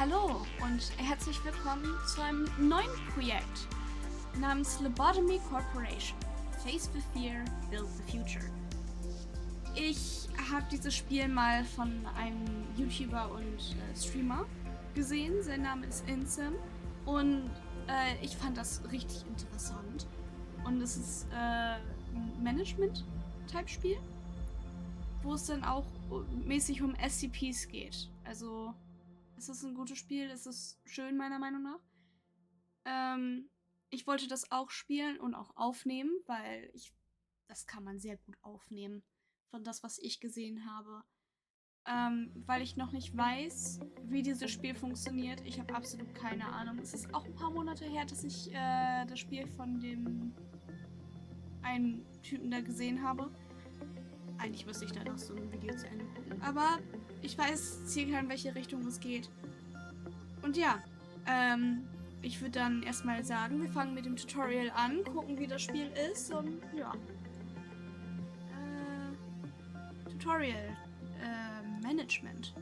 Hallo und herzlich willkommen zu einem neuen Projekt namens Lobotomy Corporation. Face the Fear, Build the Future. Ich habe dieses Spiel mal von einem YouTuber und Streamer gesehen. Sein Name ist Insym und ich fand das richtig interessant. Und es ist ein Management-Type-Spiel, wo es dann auch mäßig um SCPs geht. Also es ist ein gutes Spiel, es ist schön meiner Meinung nach. Ich wollte das auch spielen und auch aufnehmen, weil das kann man sehr gut aufnehmen von das, was ich gesehen habe. Weil ich noch nicht weiß, wie dieses Spiel funktioniert. Ich habe absolut keine Ahnung. Es ist auch ein paar Monate her, dass ich das Spiel von dem einen Typen da gesehen habe. Eigentlich müsste ich da noch so ein Video zu Ende gucken. Aber ich weiß circa, in welche Richtung es geht. Und ja, ich würde dann erstmal sagen, wir fangen mit dem Tutorial an, gucken, wie das Spiel ist und ja. Tutorial. Management.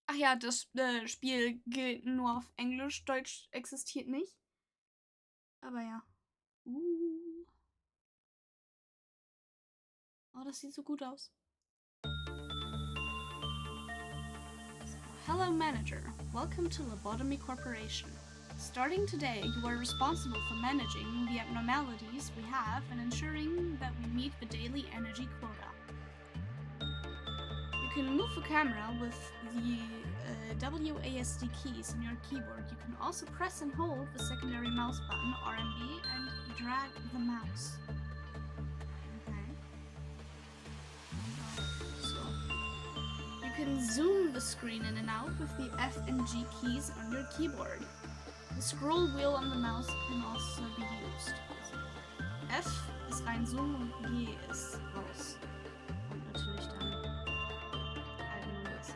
Ach ja, das Spiel gilt nur auf Englisch. Deutsch existiert nicht. Aber ja. Oh, das sieht so gut aus. Hello Manager, welcome to Lobotomy Corporation. Starting today, you are responsible for managing the abnormalities we have and ensuring that we meet the daily energy quota. You can move the camera with the WASD keys on your keyboard. You can also press and hold the secondary mouse button, RMB, and drag the mouse. You can zoom the screen in and out with the F and G keys on your keyboard. The scroll wheel on the mouse can also be used. F ist rein zoomen und G ist raus. Und natürlich dann das.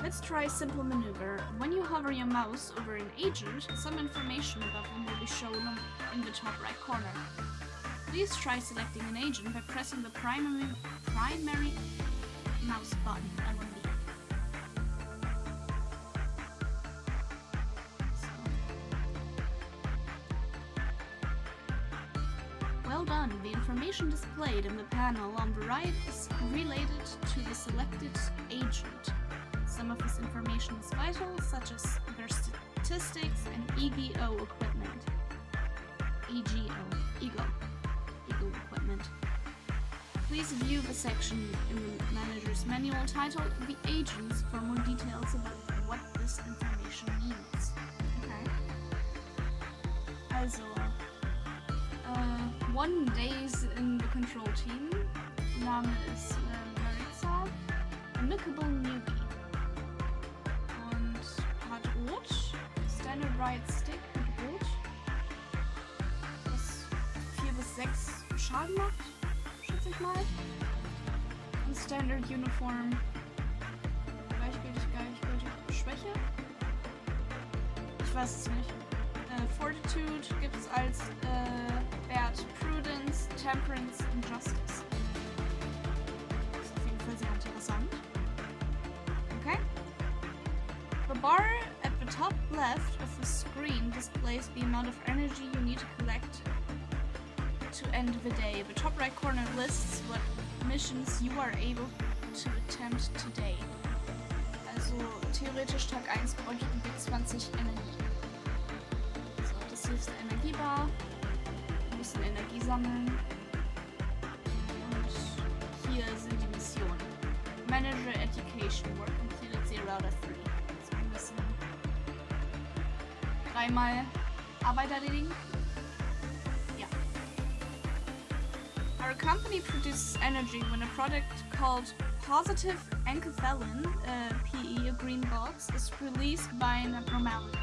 Let's try a simple maneuver. When you hover your mouse over an agent, some information about them will be shown in the top right corner. Please try selecting an agent by pressing the primary mouse button, LMB. Well done. The information displayed in the panel on the right is related to the selected agent. Some of this information is vital, such as their statistics and EGO equipment. EGO equipment. Please view the section in the manager's manual titled The Agents for more details about what this information means. Okay. Also, one days in the control team. Name ist Maritza, amicable newbie. Und hat Rot, Standard Right Stick mit Rot, was 4 bis 6 Schaden macht. Ich mal. Und Standard Uniform. Gleichgültig, Schwäche. Ich weiß es nicht. Fortitude gibt es als Wert Prudence, Temperance und Justice. Das ist auf jeden Fall sehr interessant. Okay. The bar at the top left of the screen displays the amount of energy you need to collect to end the day. The top right corner lists what missions you are able to attempt today. Also theoretisch Tag 1 bräuchten wir 20 Energie. So, das hier ist der Energiebar. Wir müssen Energie sammeln. Und hier sind die Missionen. Manager Education, Work completed 0 out of 3. Also wir müssen 3-mal Arbeit erledigen. Our company produces energy when a product called positive enkephalin, PE, a green box, is released by an abnormality.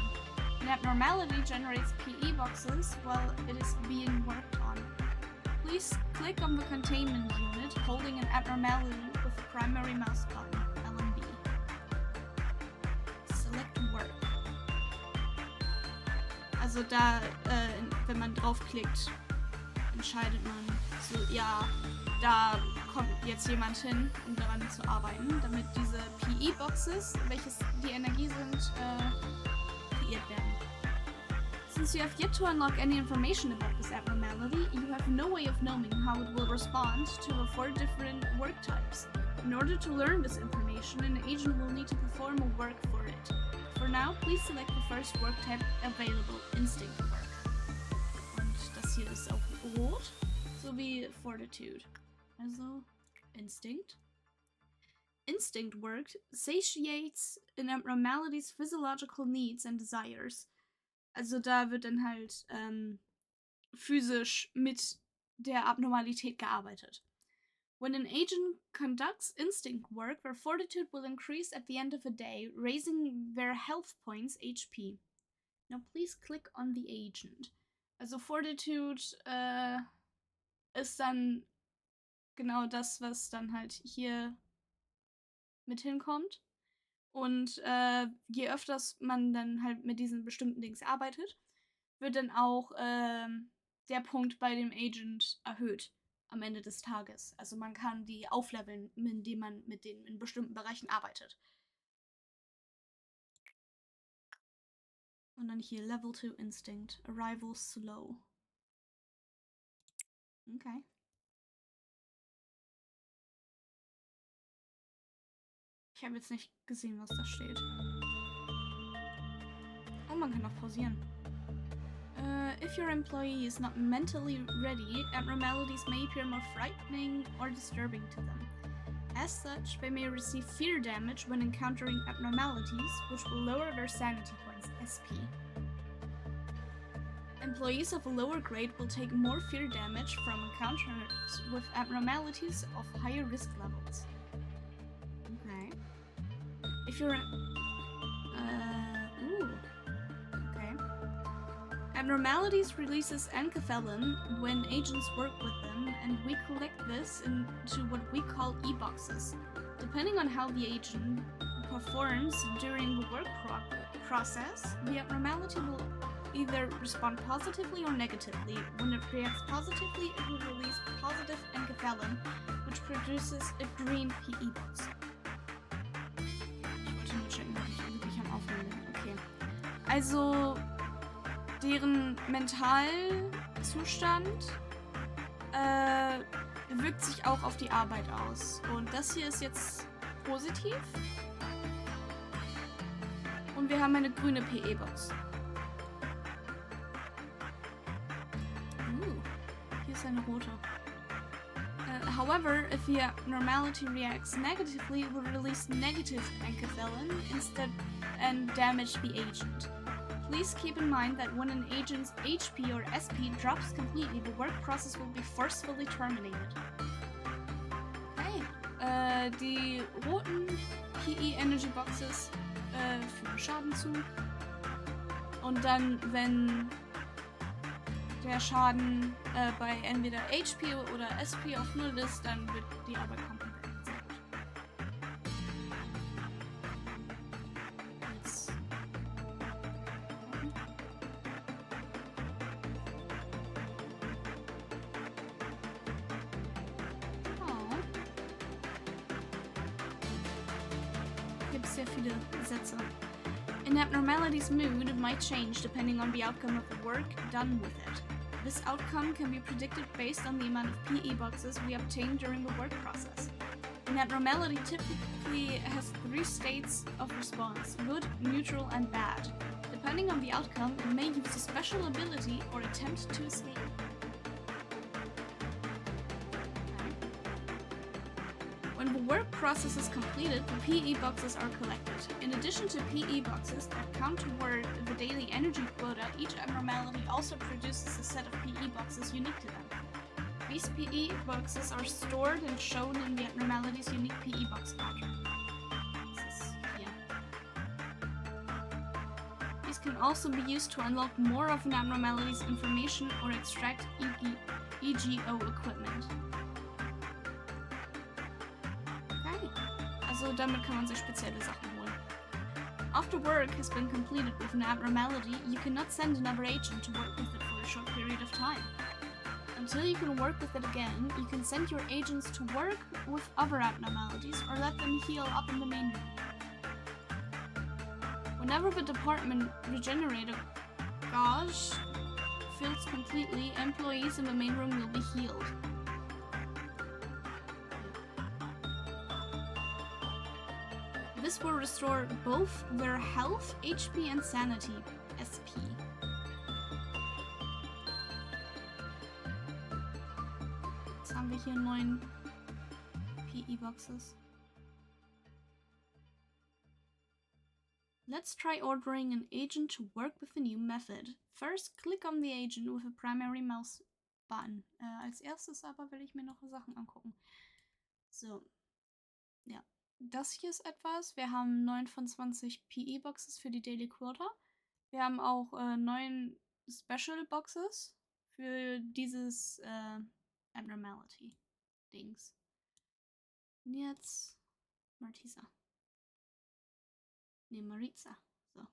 An abnormality generates PE boxes while it is being worked on. Please click on the containment unit holding an abnormality with the primary mouse button, LMB. Select work. Also da, wenn man draufklickt, entscheidet man so, ja, da kommt jetzt jemand hin, um daran zu arbeiten, damit diese PE-Boxes, welches die Energie sind, kreiert werden. Since you have yet to unlock any information about this abnormality, you have no way of knowing how it will respond to the 4 different work types. In order to learn this information, an agent will need to perform a work for it. For now, please select the first work type available, instinct work. Und das hier ist auch rot, sowie Fortitude. Also, Instinct. Instinct work satiates an abnormality's physiological needs and desires. Also da wird dann halt physisch mit der Abnormalität gearbeitet. When an agent conducts instinct work, their fortitude will increase at the end of a day, raising their health points HP. Now please click on the agent. Also Fortitude ist dann genau das, was dann halt hier mit hinkommt. Und je öfters man dann halt mit diesen bestimmten Dings arbeitet, wird dann auch der Punkt bei dem Agent erhöht am Ende des Tages. Also man kann die aufleveln, indem man mit denen in bestimmten Bereichen arbeitet. Und dann hier Level 2 Instinct. Arrival slow. Okay. Ich habe jetzt nicht gesehen, was da steht. Oh, man kann auch pausieren. If your employee is not mentally ready, abnormalities may appear more frightening or disturbing to them. As such, they may receive fear damage when encountering abnormalities, which will lower their sanity points, SP. Employees of a lower grade will take more fear damage from encounters with abnormalities of higher risk levels. Okay. If you're... Abnormalities releases enkephalin when agents work with them, and we collect this into what we call e-boxes. Depending on how the agent performs during the work process, the abnormality will either respond positively or negatively. When it reacts positively, it will release positive enkephalin, which produces a green PE box. Ich wollte nur checken, ob ich wirklich am Aufnehmen bin. Okay. Also... deren Mentalzustand wirkt sich auch auf die Arbeit aus. Und das hier ist jetzt positiv. Und wir haben eine grüne PE-Box. Hier ist eine rote. However, if the abnormality reacts negatively, it will release negative enkephalin instead and damage the agent. Please keep in mind that when an agent's HP or SP drops completely, the work process will be forcefully terminated. Okay. Die roten PE Energy Boxes führen Schaden zu. Und dann, wenn der Schaden bei entweder HP oder SP auf 0 ist, dann wird die Arbeit komplett beendet. Sehr viele Sätze. An abnormality's mood might change depending on the outcome of the work done with it. This outcome can be predicted based on the amount of PE boxes we obtain during the work process. An abnormality typically has 3 states of response: good, neutral, and bad. Depending on the outcome, it may use a special ability or attempt to escape. When the work process is completed, the PE boxes are collected. In addition to PE boxes that count toward the daily energy quota, each abnormality also produces a set of PE boxes unique to them. These PE boxes are stored and shown in the abnormality's unique PE box pattern. These can also be used to unlock more of an abnormality's information or extract EGO equipment. Also damit kann man sich spezielle Sachen holen. After work has been completed with an abnormality, you cannot send another agent to work with it for a short period of time. Until you can work with it again, you can send your agents to work with other abnormalities or let them heal up in the main room. Whenever the department regenerator gauge fills completely, employees in the main room will be healed. This will restore both their health, HP, and sanity, SP. Jetzt haben wir hier 9 PE-Boxes. Let's try ordering an agent to work with the new method. First, click on the agent with a primary mouse button. Als erstes aber will ich mir noch Sachen angucken. So, ja. Das hier ist etwas. Wir haben 9 von 20 PE-Boxes für die Daily Quota. Wir haben auch 9 Special Boxes für dieses Abnormality-Dings. Und jetzt Martisa. Ne, Maritza. So.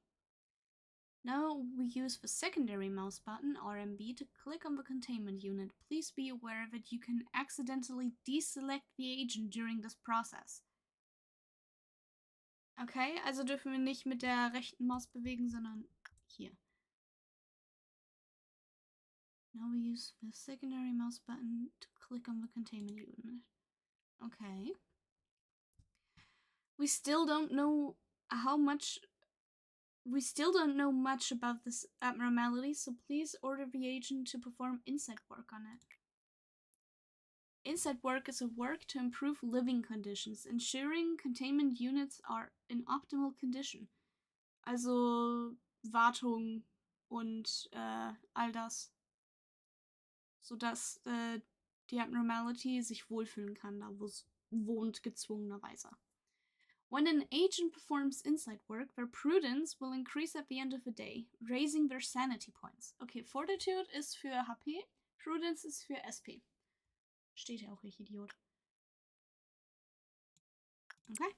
Now we use the secondary mouse button, RMB, to click on the containment unit. Please be aware that you can accidentally deselect the agent during this process. Okay, also dürfen wir nicht mit der rechten Maus bewegen, sondern hier. Now we use the secondary mouse button to click on the containment unit. Okay. We still don't know much about this abnormality, so please order the agent to perform inside work on it. Inside work is a work to improve living conditions, ensuring containment units are in optimal condition. Also Wartung und all das. Sodass die Abnormality sich wohlfühlen kann, da wo es wohnt, gezwungenerweise. When an agent performs inside work, their prudence will increase at the end of the day, raising their sanity points. Okay, Fortitude ist für HP, Prudence ist für SP. Steht ja auch, ich Idiot. Okay.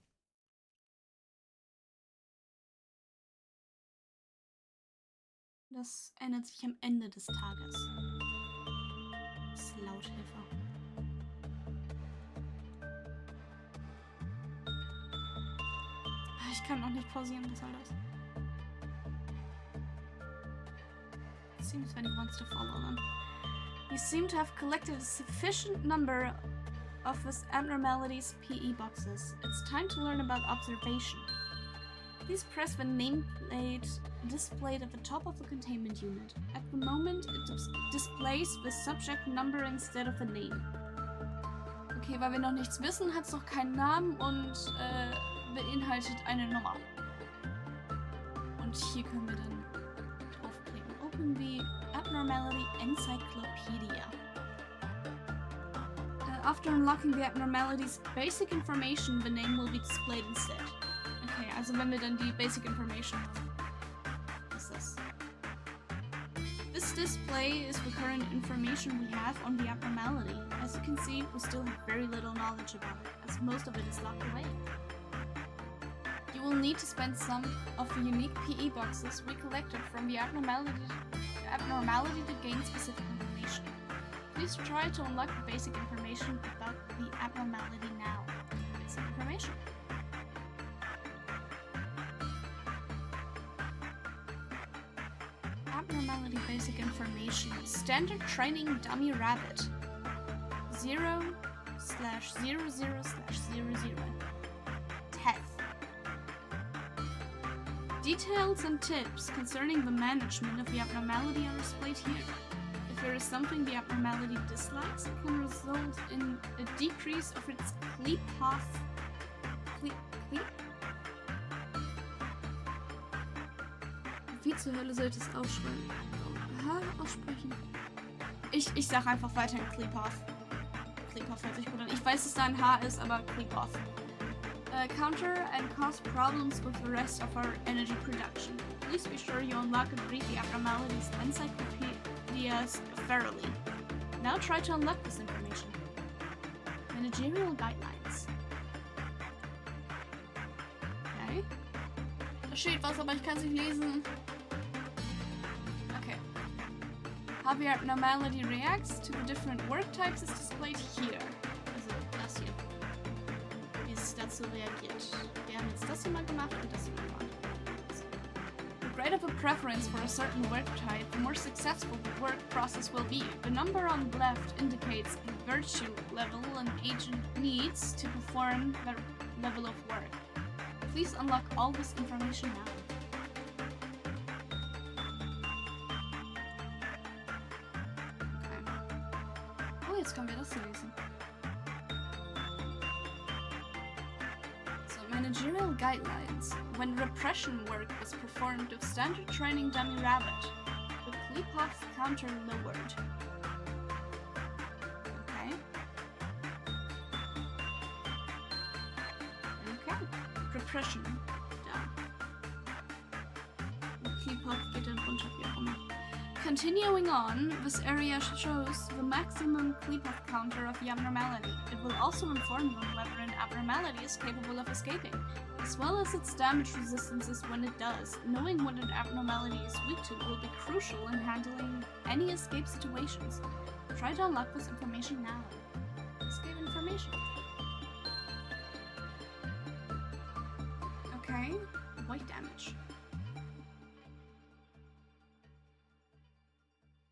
Das ändert sich am Ende des Tages. Das ist Lauthilfe. Ich kann noch nicht pausieren, was soll das? It seems that he wants to follow them. You seem to have collected a sufficient number of this abnormality's PE boxes. It's time to learn about observation. Please press the nameplate displayed at the top of the containment unit. At the moment, it displays the subject number instead of the name. Okay, weil wir noch nichts wissen, hat es noch keinen Namen und beinhaltet eine Nummer. Und hier können wir dann draufklicken. Open the Abnormality Encyclopedia. After unlocking the abnormality's basic information, the name will be displayed instead. Okay, also wenn wir dann die basic information haben. Was ist das? This display is the current information we have on the abnormality. As you can see, we still have very little knowledge about it, as most of it is locked away. You will need to spend some of the unique PE boxes we collected from the abnormality to gain specific information. Please try to unlock the basic information about the abnormality now. Basic information. Abnormality basic information. Standard training dummy rabbit. 0/00/00. Teth. Details and tips concerning the management of the abnormality are displayed here. If there is something the abnormality dislikes, it can result in a decrease of its cleap path. Wie zur Hölle sollte es aussprechen? Ich sag einfach weiter in Cleap-Off. Cleap-Off hört sich gut an. Ich weiß, dass da ein H ist, aber Cleap-Off. Counter and cause problems with the rest of our energy production. Please be sure you unlock and read the abnormalities encyclopedias thoroughly. Now try to unlock this information. Managerial guidelines. Okay. Da steht was, aber ich kann es nicht lesen. Okay. How the abnormality reacts to the different work types is displayed here. Also das hier. Wie es dazu reagiert. Wir haben jetzt das hier mal gemacht und das hier mal gemacht. The greater the preference for a certain work type, the more successful the work process will be. The number on the left indicates the virtue level an agent needs to perform the level of work. Please unlock all this information now. Jetzt können wir das lesen. So, managerial guidelines. When repression work was performed with standard training dummy rabbit, the Kleepoth counter lowered. Okay. Okay. Repression. Down. The Kleepoth geht dann runter, wie auch immer. Continuing on, this area shows the maximum Kleepoth counter of the abnormality. It will also inform you whether an abnormality is capable of escaping, as well as its damage resistances when it does. Knowing what an abnormality is weak to will be crucial in handling any escape situations. Try to unlock this information now. Escape information. Okay, white damage.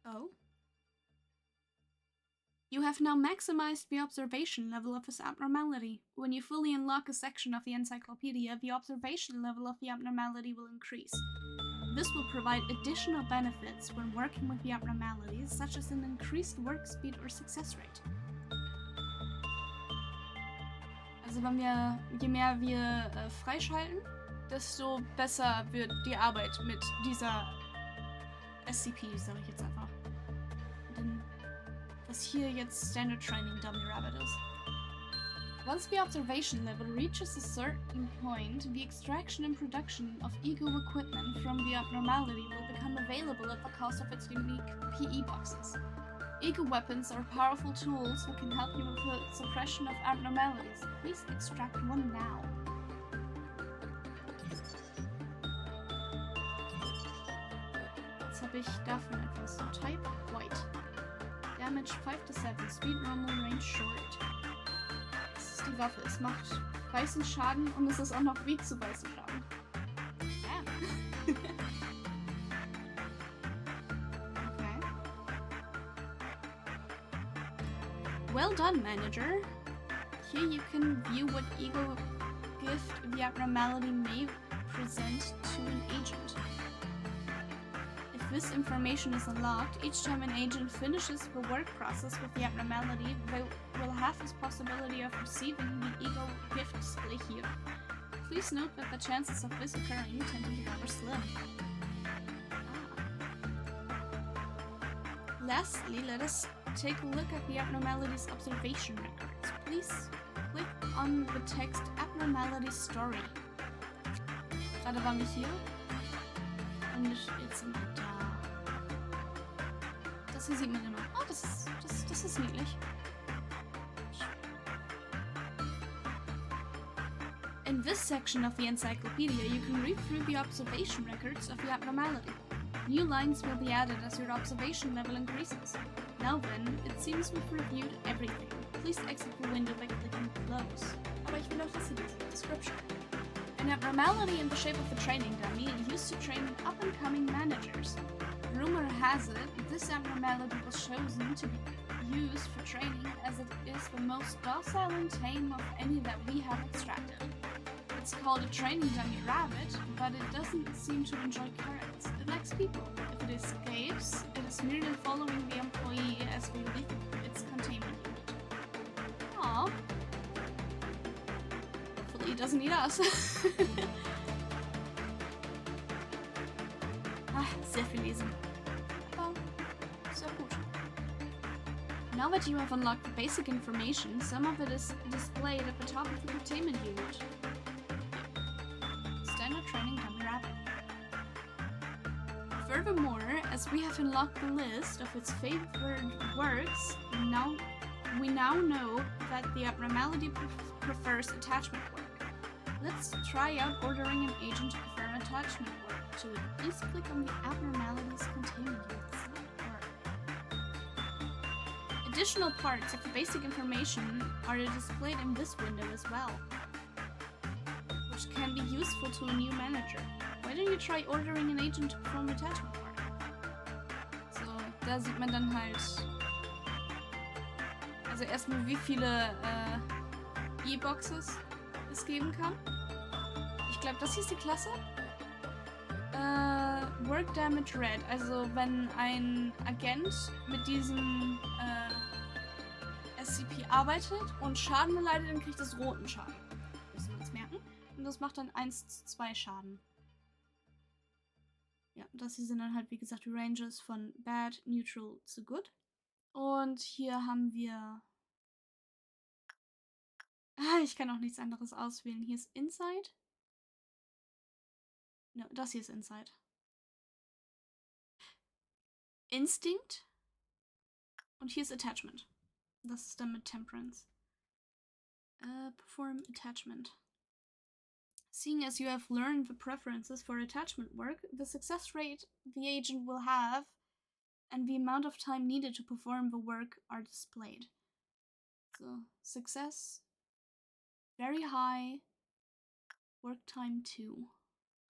Oh. You have now maximized the observation level of this abnormality. When you fully unlock a section of the encyclopedia, the observation level of the abnormality will increase. This will provide additional benefits when working with the abnormalities, such as an increased work speed or success rate. Also je mehr wir freischalten, desto besser wird die Arbeit mit dieser SCP, sage ich jetzt einfach. Denn was hier jetzt Standard Training Dummy Rabbit ist. Once the observation level reaches a certain point, the extraction and production of ego equipment from the abnormality will become available at the cost of its unique PE boxes. Ego weapons are powerful tools that can help you with the suppression of abnormalities. Please extract one now. Jetzt habe ich davon etwas. Type White. Damage 5 to 7. Speed normal, range short. Das ist die Waffe. Es macht weißen Schaden und es ist auch noch weak zu weißen Schaden. Ja. Okay. Well done, manager. Here you can view what ego gift the abnormality may present to an agent. If this information is unlocked, each time an agent finishes the work process with the abnormality, they will have this possibility of receiving the ego gift display here. Please note that the chances of this occurring tend to be rather slim. Lastly, let us take a look at the abnormality's observation records. Please click on the text Abnormality Story. Gerade waren wir hier und jetzt sind wir da. Das hier sieht man immer. Oh, das ist niedlich. In this section of the encyclopedia, you can read through the observation records of the abnormality. New lines will be added as your observation level increases. Now then, it seems we've reviewed everything. Please exit the window by clicking close. Aber ich will noch das lesen. Description. An abnormality in the shape of a training dummy used to train up-and-coming managers. Rumor has it this abnormality was chosen to be used for training as it is the most docile and tame of any that we have extracted. It's called a training dummy rabbit, but it doesn't seem to enjoy carrots. It likes people. If it escapes, it is merely following the employee as they leave its containment unit. Aww. Hopefully it doesn't eat us. Sehr viel lesen. Oh, sehr gut. Now that you have unlocked the basic information, some of it is displayed at the top of the containment unit. Standard training dummy rabbit. Furthermore, as we have unlocked the list of its favored works, we now know that the abnormality prefers attachment work. Let's try out ordering an agent to perform attachment work to it. Please click on the abnormalities containment unit. Select work. Additional parts of the basic information are displayed in this window as well, which can be useful to a new manager. Why don't you try ordering an agent to perform attachment work? So, da sieht man dann halt, also erstmal wie viele E-Boxes es geben kann. Ich glaube, das hier ist die Klasse. Work Damage Red, also wenn ein Agent mit diesem SCP arbeitet und Schaden erleidet, dann kriegt es roten Schaden. Müssen wir uns merken. Und das macht dann 1:2 Schaden. Ja, das hier sind dann halt, wie gesagt, die Ranges von Bad, Neutral zu Good. Und hier haben wir... ich kann auch nichts anderes auswählen. Hier ist Inside. No, das hier ist Inside. Instinct. Und hier ist Attachment. Das ist dann mit Temperance. Perform attachment. Seeing as you have learned the preferences for attachment work, the success rate the agent will have and the amount of time needed to perform the work are displayed. So, success, very high, work time 2,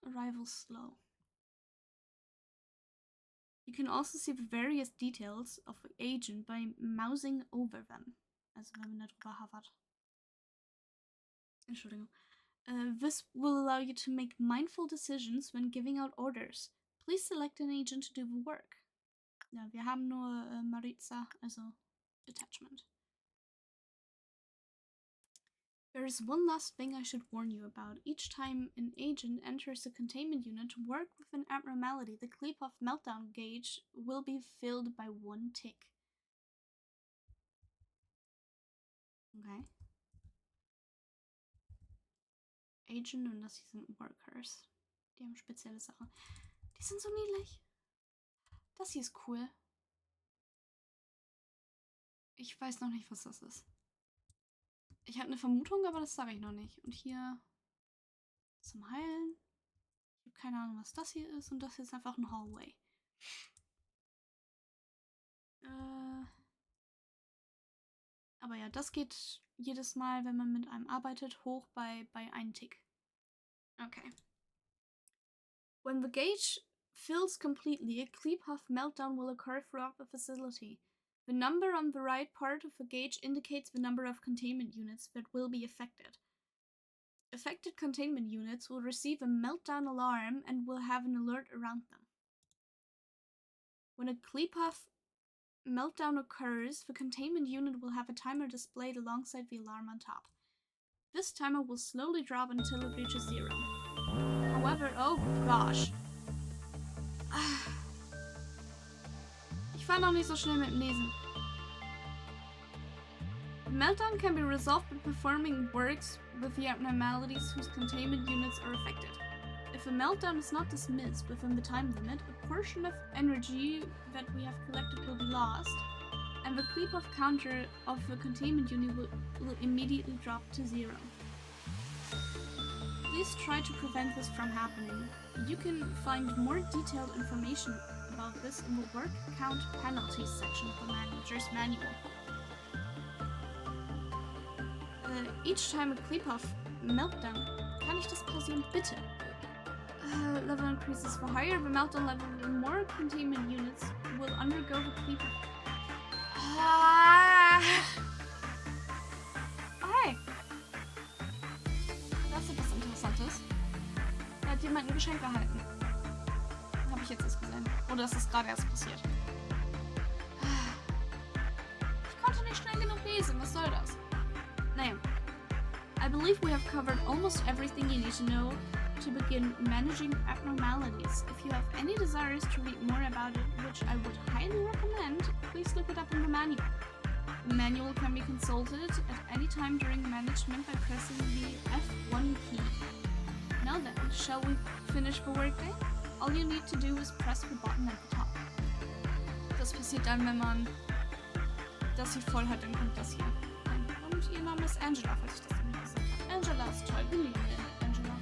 arrival slow. You can also see the various details of the agent by mousing over them. Also wenn man da drüber hovert. Entschuldigung. This will allow you to make mindful decisions when giving out orders. Please select an agent to do the work. Ja, wir haben nur Maritza, also Attachment. There is one last thing I should warn you about. Each time an agent enters a containment unit to work with an abnormality, the Kleepoff meltdown gauge will be filled by 1 tick. Okay. Agent und das hier sind Workers. Die haben spezielle Sachen. Die sind so niedlich. Das hier ist cool. Ich weiß noch nicht, was das ist. Ich habe eine Vermutung, aber das sage ich noch nicht. Und hier zum Heilen. Ich habe keine Ahnung, was das hier ist. Und das hier ist einfach ein Hallway. Aber ja, das geht jedes Mal, wenn man mit einem arbeitet, hoch bei 1 Tick. Okay. When the gauge fills completely, a Kleepoff meltdown will occur throughout the facility. The number on the right part of the gauge indicates the number of containment units that will be affected. Affected containment units will receive a meltdown alarm and will have an alert around them. When a Kleepoff meltdown occurs, the containment unit will have a timer displayed alongside the alarm on top. This timer will slowly drop until it reaches 0. However, oh gosh. Ich war noch nicht so schnell mit dem Lesen. The meltdown can be resolved by performing works with the abnormalities whose containment units are affected. If a meltdown is not dismissed within the time limit, a portion of energy that we have collected will be lost, and the Kleepoff counter of the containment unit will immediately drop to 0. Please try to prevent this from happening. You can find more detailed information about this in the Work Count Penalties section of the Manager's Manual. Each time a Kleepoff meltdown, kann ich das pausieren, bitte? Level increases. The higher the meltdown level, the more containment units will undergo the Kleepoff. Okay. Das ist etwas Interessantes. Da hat jemand ein Geschenk erhalten. Habe ich jetzt erst gesehen. Oder ist das gerade erst passiert? Ich konnte nicht schnell genug lesen. Was soll das? Naja. I believe we have covered almost everything you need to know to begin managing abnormalities. If you have any desires to read more about it, which I would highly recommend, please look it up in the manual. The manual can be consulted at any time during management by pressing the F1 key. Now then, shall we finish the workday? All you need to do is press the button at the top. Das passiert dann, wenn man das hier voll hat, dann kommt das hier. Und ihr Name ist Angela, falls ich das nicht gesagt habe. Angela ist toll, wir lieben Angela.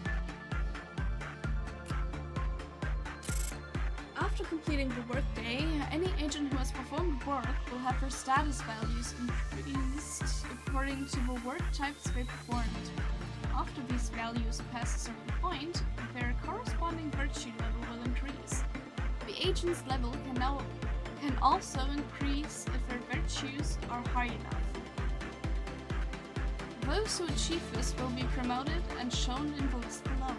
After completing the workday, any agent who has performed work will have their status values increased according to the work types they performed. After these values pass a certain point, their corresponding virtue level will increase. The agent's level can also increase if their virtues are high enough. Those who achieve this will be promoted and shown in the list below.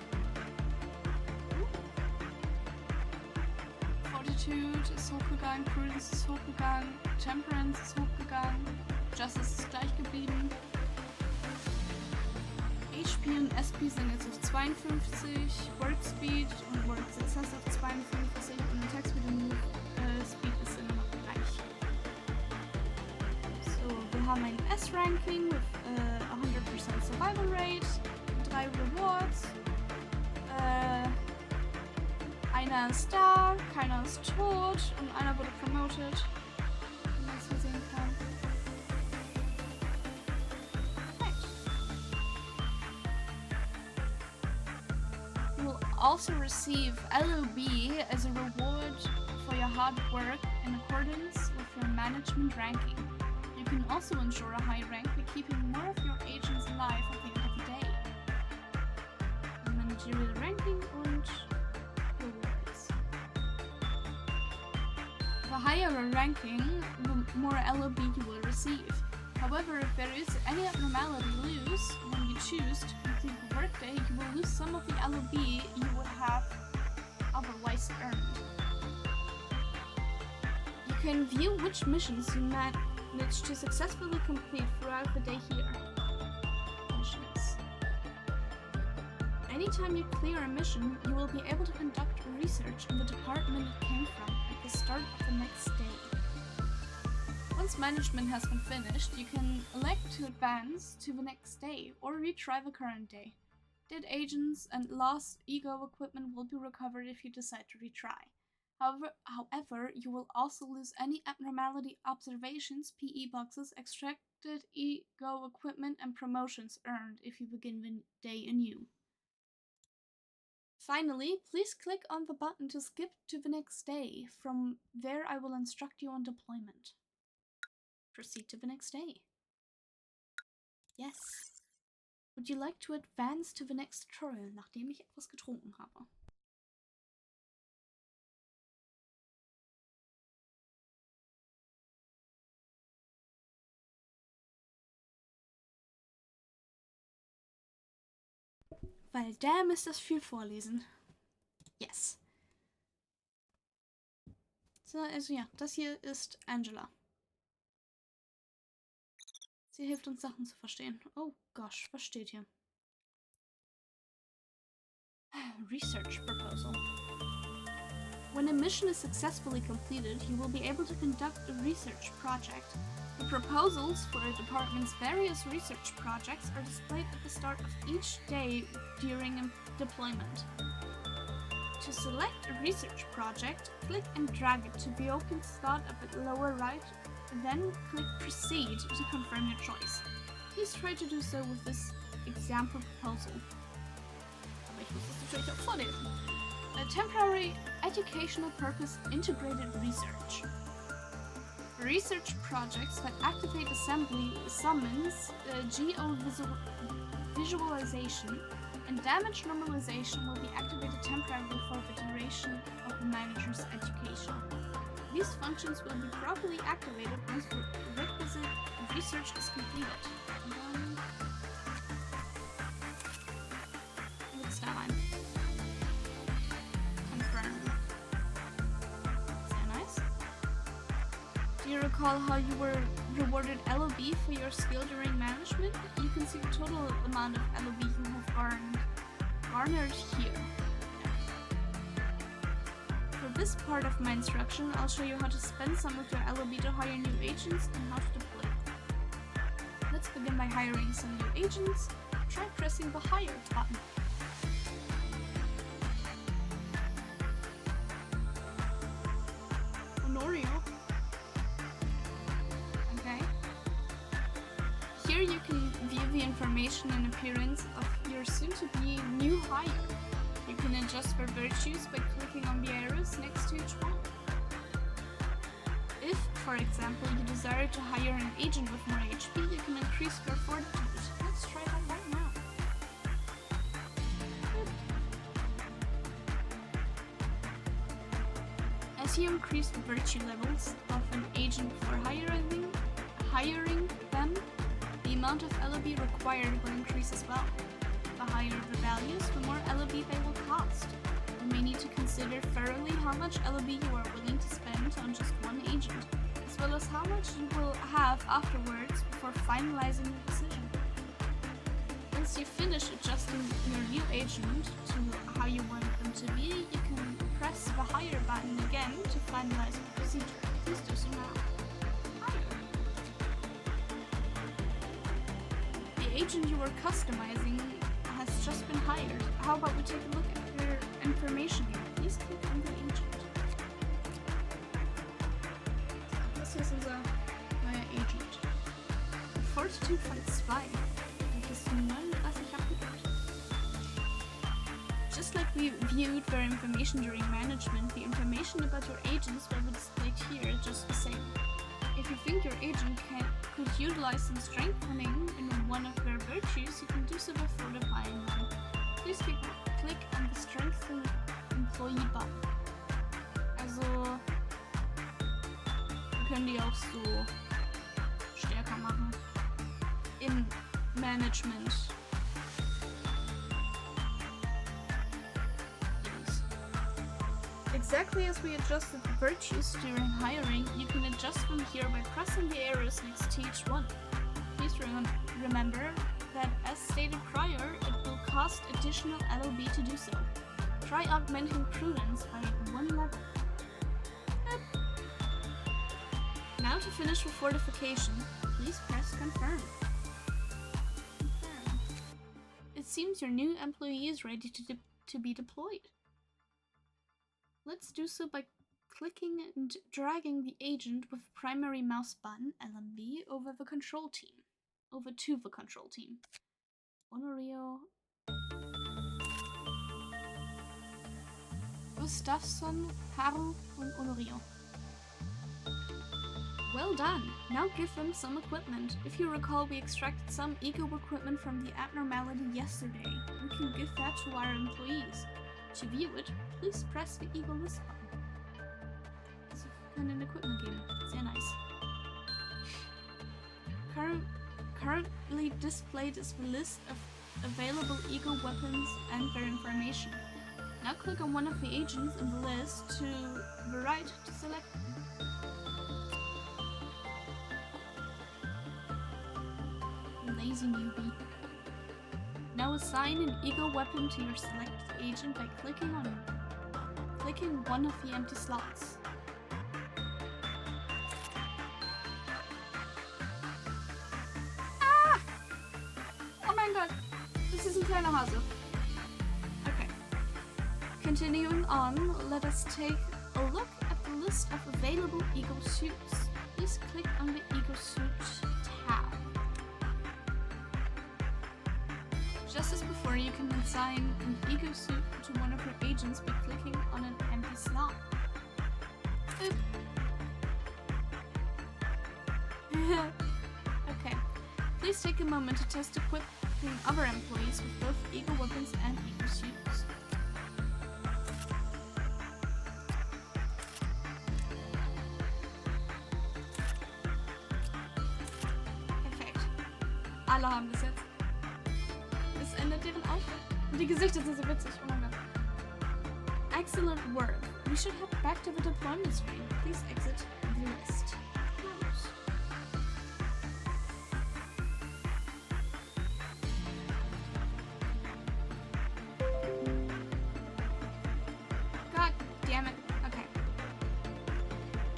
Fortitude ist hochgegangen, Prudence ist hochgegangen, Temperance ist hochgegangen, Justice ist gleich geblieben. HP und SP sind jetzt auf 52, Word Speed und Word Success auf 52 und Text Speed und Speed ist immer noch gleich. So, wir haben ein S-Ranking with 100% Survival Rate, 3 Rewards, einer ist da, keiner ist tot und einer wurde promoted, wie man es hier sehen kann. Also receive LOB as a reward for your hard work in accordance with your management ranking. You can also ensure a high rank by keeping more of your agents alive at the end of the day. Managerial ranking und rewards. The higher a ranking, the more LOB you will receive. However, if there is any abnormality loose when you choose to complete the workday, you will lose some of the LOB you would have otherwise earned. You can view which missions you managed to successfully complete throughout the day here. Missions. Anytime you clear a mission, you will be able to conduct research in the department it came from at the start of the next day. Once management has been finished, you can elect to advance to the next day or retry the current day. Dead agents and lost ego equipment will be recovered if you decide to retry. However, you will also lose any abnormality observations, PE boxes, extracted ego equipment, and promotions earned if you begin the day anew. Finally, please click on the button to skip to the next day. From there, I will instruct you on deployment. Proceed to the next day. Yes. Would you like to advance to the next tutorial, nachdem ich etwas getrunken habe? Weil damn ist das viel vorlesen. Yes. So, also ja, das hier ist Angela. Sie hilft uns, Sachen zu verstehen. Oh gosh, was steht hier? Research proposal. When a mission is successfully completed, you will be able to conduct a research project. The proposals for a department's various research projects are displayed at the start of each day during a deployment. To select a research project, click and drag it to the open slot at the lower right. Then click Proceed to confirm your choice. Please try to do so with this example proposal. Aber ich muss das natürlich auch vorlesen. A temporary educational purpose integrated research. Research projects that activate assembly summons geo-visualization and damage normalization will be activated temporarily for the duration of the manager's education. These functions will be properly activated once the requisite research is completed. What's that one? Confirm. Sehr nice. Do you recall how you were rewarded LOB for your skill during management? You can see the total amount of LOB you have garnered here. For this part of my instruction, I'll show you how to spend some of your LOB to hire new agents and how to deploy. Let's begin by hiring some new agents. Try pressing the Hire button. Honorio. Okay. Here you can view the information and appearance of your soon-to-be new hire. You can adjust their virtues by clicking on the arrows next to each one. If, for example, you desire to hire an agent with more HP, you can increase their fortitude. Let's try that right now. As you increase the virtue levels of an agent for hiring them, the amount of LOB required will increase as well. The higher the values, the more LOB they will cost. You may need to consider thoroughly how much LOB you are willing to spend on just one agent, as well as how much you will have afterwards before finalizing your decision. Once you finish adjusting your new agent to how you want them to be, you can press the hire button again to finalize the procedure. Please do so now. The agent you were customizing has just been hired. How about we take a look at your information here? Please click on the agent. Das hier ist unser neuer Agent. Fortitude von 2. Das ist 39 abgedrückt. Just like we viewed their information during management, the information about your agents will be displayed here just the same. If you think your agent could utilize some strengthening in one of their virtues, you can do so by fortifying them. Please click on the Strengthen Employee button. Also, wir können die auch so stärker machen. Im Management. Exactly as we adjusted the virtues during hiring, you can adjust them here by pressing the arrows next to each one. Please remember that, as stated prior, it will cost additional LOB to do so. Try augmenting prudence by 1 level. Now to finish with fortification, please press confirm. It seems your new employee is ready to be deployed. Let's do so by clicking and dragging the agent with the primary mouse button LMB over to the control team. Honorio Gustafsson, Haru und Honorio. Well done! Now give them some equipment. If you recall, we extracted some ego equipment from the abnormality yesterday. We can give that to our employees. To view it, please press the Eagle List button. Also, wir können ein Equipment geben. Sehr nice. Currently displayed is the list of available Eagle weapons and their information. Now click on one of the agents in the list to the right to select them. Lazy newbie. Now assign an Eagle weapon to your selected agent by clicking one of the empty slots. Ah! Oh mein Gott! Das ist ein kleiner Hase. Okay. Continuing on, let us take a look at the list of available Eagle suits. Please click on the Eagle suit tab. Just as before, you can assign an ego suit to one of your agents by clicking on an empty slot. Okay, please take a moment to test equipping other employees with both ego weapons and ego suits. Perfekt. Alle haben das jetzt. Ändert deren Outfit. Und die Gesichter sind so witzig. Oh mein Gott. Excellent work. We should head back to the deployment screen. Please exit the list. Close. God damn it. Okay.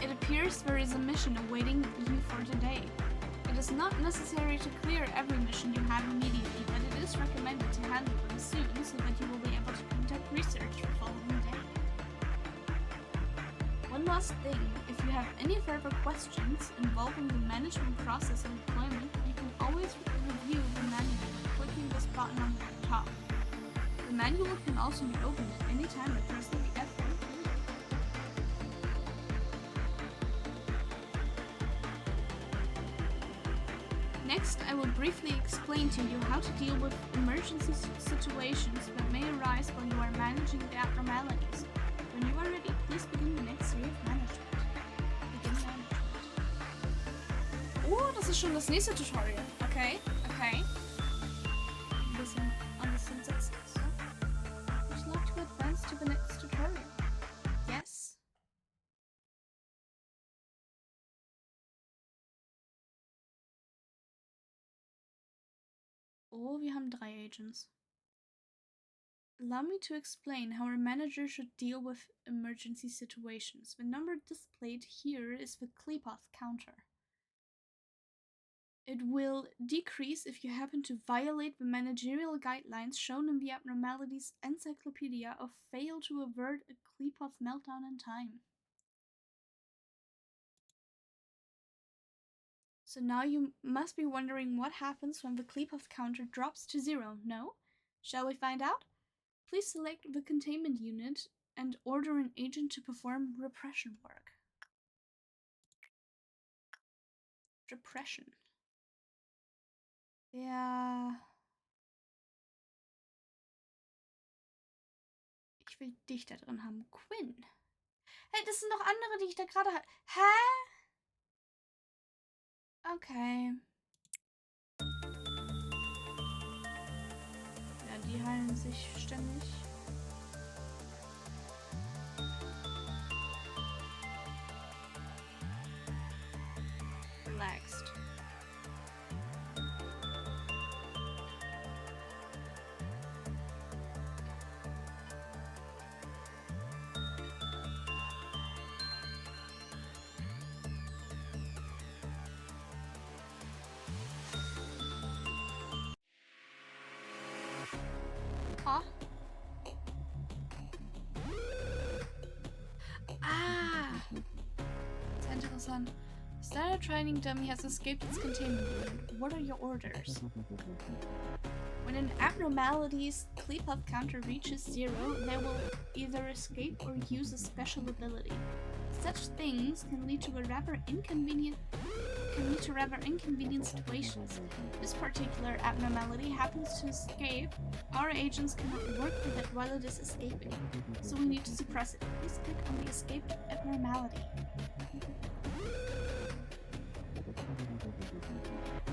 It appears there is a mission awaiting you for today. It is not necessary to clear every mission you have immediately, but it is recommended to handle them soon so that you will be able to conduct research the following day. One last thing, if you have any further questions involving the management process and deployment, you can always review the manual by clicking this button on the top. The manual can also be opened at any time by pressing the F1 key. Next, I will briefly explain to you how to deal with emergency situations that may arise when you are managing the abnormalities. When you are ready, please begin the next series of management. Begin management. Oh, das ist schon das nächste Tutorial. Okay, okay. Ein bisschen setzen. So. Would you like to advance to the next tutorial? Yes. Oh, wir haben 3 Agents. Allow me to explain how our manager should deal with emergency situations. The number displayed here is the CLEPOTH counter. It will decrease if you happen to violate the managerial guidelines shown in the Abnormalities Encyclopedia or fail to avert a CLEPOTH meltdown in time. So now you must be wondering what happens when the CLEPOTH counter drops to 0, no? Shall we find out? Please select the containment unit and order an agent to perform repression work. Repression. Ja. Ich will dich da drin haben. Quinn. Hey, das sind noch andere, die ich da gerade habe. Hä? Okay. Ja, die heilen sich ständig. Relaxed. Ah! Sehr interessant. Standard training dummy has escaped its containment unit. What are your orders? When an abnormality's CLEPOTH counter reaches 0, they will either escape or use a special ability. Such things can lead to rather inconvenient situations. If this particular abnormality happens to escape, our agents cannot work with it while it is escaping, so we need to suppress it. Please click on the escaped abnormality.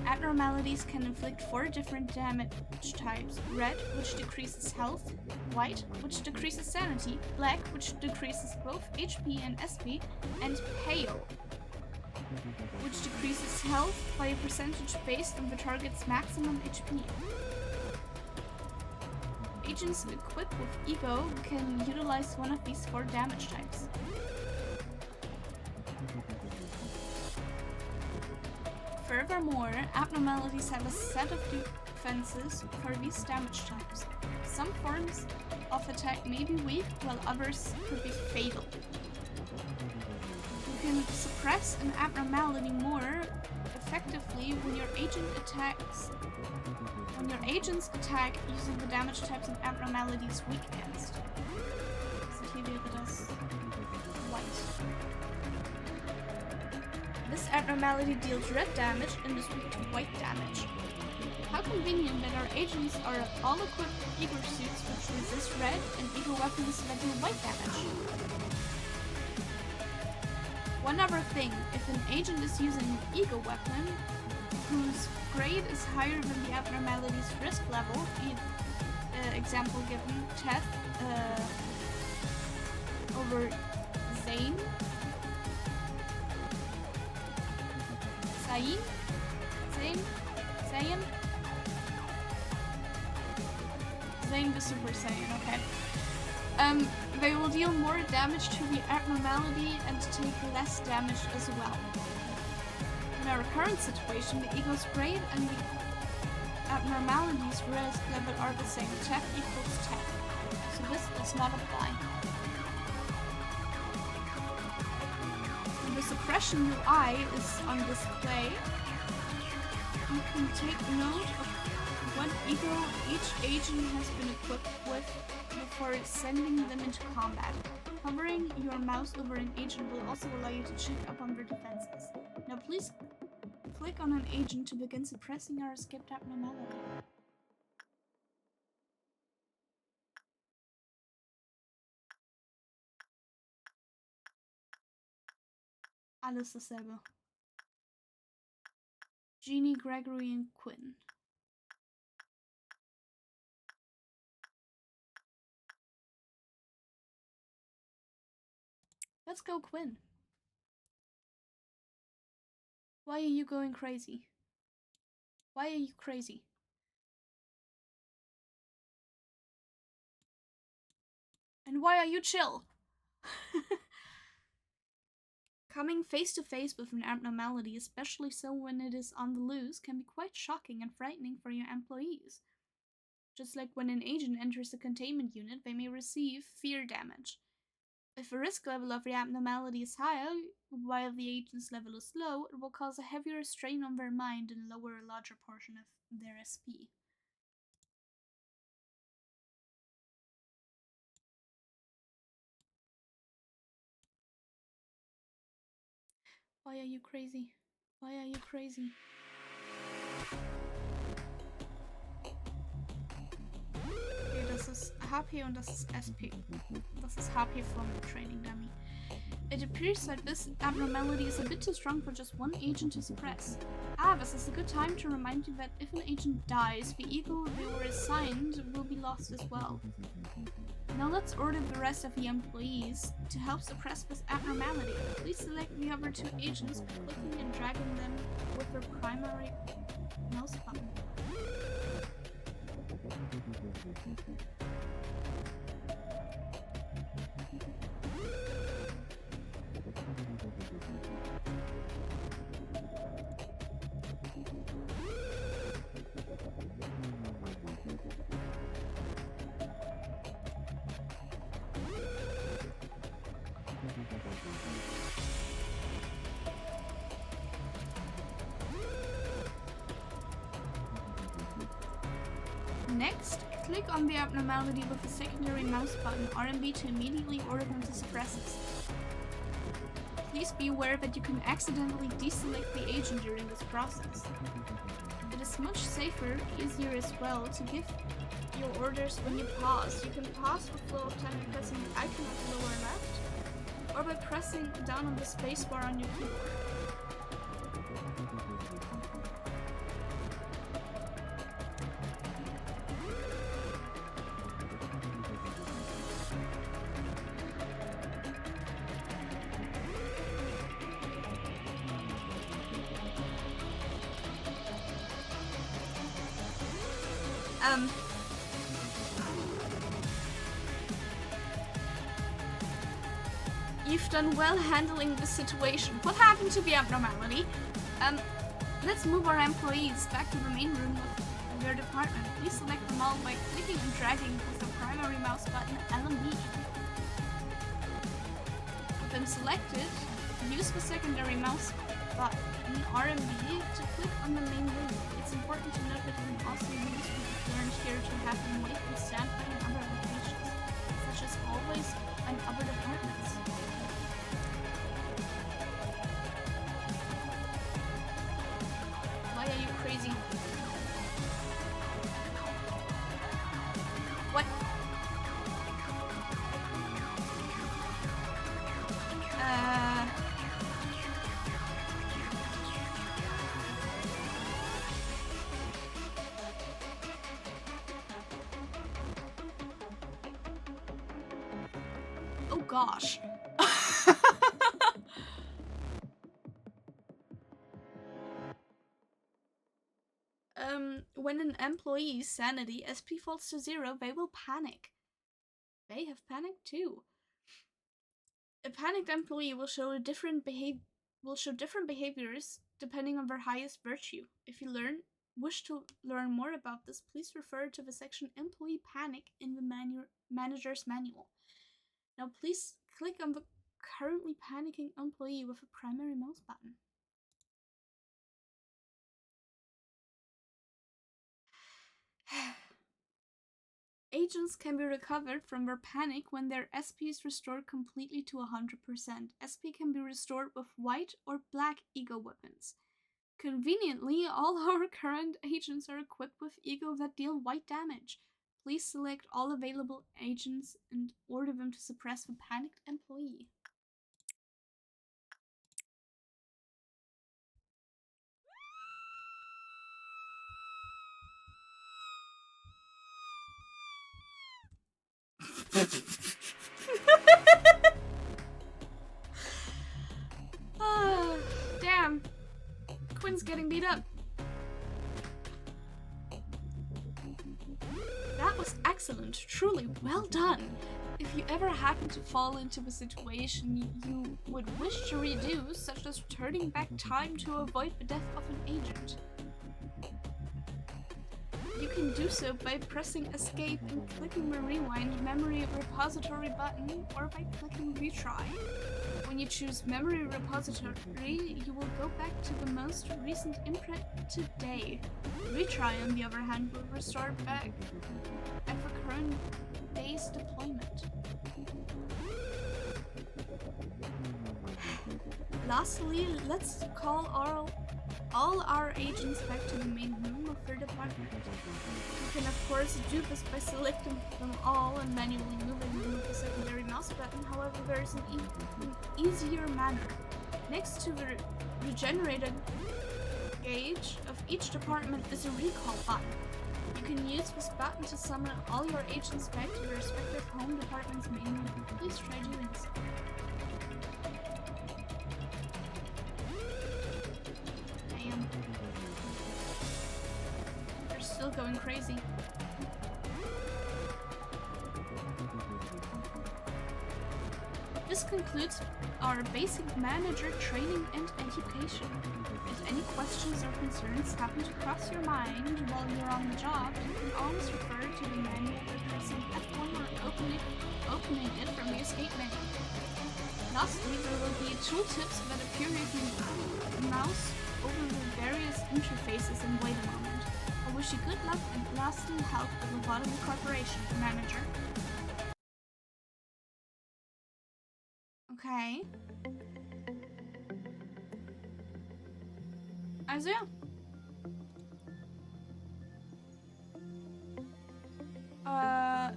Abnormalities can inflict 4 different damage types: red, which decreases health; white, which decreases sanity; black, which decreases both HP and SP; and pale, which decreases health by a percentage based on the target's maximum HP. Agents equipped with ego can utilize one of these 4 damage types. Furthermore, abnormalities have a set of defenses for these damage types. Some forms of attack may be weak, while others could be fatal. You can suppress an abnormality more effectively when your agents attack using the damage types and abnormalities weak against. So hier wäre das white. This abnormality deals red damage and is weak to white damage. How convenient that our agents are all equipped with ego suits which resist red and ego weapons that do white damage. One other thing, if an agent is using an ego weapon whose grade is higher than the abnormality's risk level, example given, Teth over Zane, Zane the Super Saiyan, okay. They will deal more damage to the abnormality and take less damage as well. In our current situation, the ego's grade and the abnormality's risk level are the same. Tef equals Tef. So this does not apply. The suppression UI is on display. You can take note of What ego each agent has been equipped with before sending them into combat. Hovering your mouse over an agent will also allow you to check up on their defenses. Now please click on an agent to begin suppressing our skipped abnormality. Alles dasselbe. Jeannie, Gregory, and Quinn. Let's go, Quinn. Why are you going crazy? Why are you crazy? And why are you chill? Coming face to face with an abnormality, especially so when it is on the loose, can be quite shocking and frightening for your employees. Just like when an agent enters a containment unit, they may receive fear damage. If the risk level of the abnormality is higher, while the agent's level is low, it will cause a heavier strain on their mind and lower a larger portion of their SP. Why are you crazy? Why are you crazy? Okay, das ist HP und das ist SP. Das ist HP from the training dummy. It appears that this abnormality is a bit too strong for just one agent to suppress. This is a good time to remind you that if an agent dies, the ego they were assigned will be lost as well. Now let's order the rest of the employees to help suppress this abnormality. Please select the other two agents by clicking and dragging them with your primary mouse button. Next, click on the abnormality with the secondary mouse button RMB to immediately order them to suppress it. Please be aware that you can accidentally deselect the agent during this process. It is much safer, easier as well, to give your orders when you pause. You can pause the flow of time by pressing the icon at the lower left, or by pressing down on the spacebar on your keyboard. You've done well handling the situation. What happened to the abnormality? Let's move our employees back to the main room of their department. Please select them all by clicking and dragging with the primary mouse button LMB. With them selected, use the secondary mouse button RMB to click on the main room. It's important to note that you can also use what you've learned here to have them wait and stand by in other locations, such as hallways and other departments. Why are you crazy? What? Oh gosh. When an employee's sanity SP falls to 0, they will panic. They have panicked too. A panicked employee will show different behaviors depending on their highest virtue. If you wish to learn more about this, please refer to the section Employee Panic in the Manager's Manual. Now please click on the currently panicking employee with a primary mouse button. Agents can be recovered from their panic when their SP is restored completely to 100%. SP can be restored with white or black ego weapons. Conveniently, all our current agents are equipped with ego that deal white damage. Please select all available agents and order them to suppress the panicked employee. Damn. Quinn's getting beat up. That was excellent. Truly well done. If you ever happen to fall into a situation you would wish to redo, such as turning back time to avoid the death of an agent, you can do so by pressing escape and clicking the rewind memory repository button, or by clicking retry. When you choose memory repository, you will go back to the most recent imprint today. Retry, on the other hand, will restore back at the current day's deployment. Lastly, let's call all our agents back to the main room of their department. You can of course do this by selecting them all and manually moving them with the secondary mouse button. However, there is an easier manner. Next to the regenerated gauge of each department is a recall button. You can use this button to summon all your agents back to their respective home department's main room. Please try doing so. Damn. They're still going crazy. This concludes our basic manager training and education. If any questions or concerns happen to cross your mind while you're on the job, you can always refer to the manual by pressing F1 or opening it from the escape menu. Lastly, there will be tooltips that appear if you mouse over the various interfaces and wait a moment. I wish you good luck and lasting help at Lobotomy Corporation, Manager. Okay. Also ja.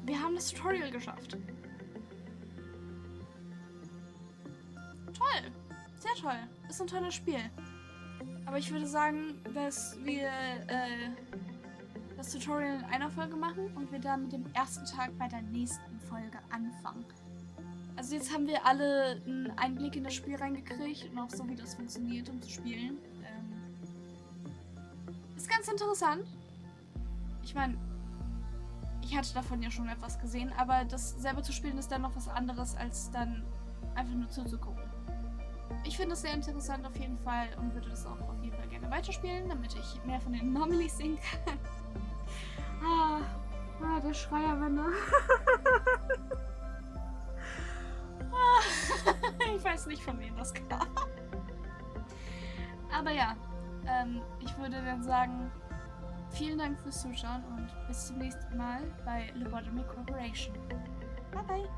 Wir haben das Tutorial geschafft. Toll. Sehr toll. Ist ein tolles Spiel. Aber ich würde sagen, dass wir das Tutorial in einer Folge machen und wir dann mit dem ersten Tag bei der nächsten Folge anfangen. Also jetzt haben wir alle einen Einblick in das Spiel reingekriegt und auch so, wie das funktioniert, um zu spielen. Ist ganz interessant. Ich meine, ich hatte davon ja schon etwas gesehen, aber das selber zu spielen ist dann noch was anderes, als dann einfach nur zuzugucken. Ich finde es sehr interessant auf jeden Fall und würde das auch auf jeden Fall gerne weiterspielen, damit ich mehr von den Anomalies sehen kann. Der Schreierwände. Ich weiß nicht, von wem das kam. Aber ja, ich würde dann sagen, vielen Dank fürs Zuschauen und bis zum nächsten Mal bei Lobotomy Corporation. Bye bye!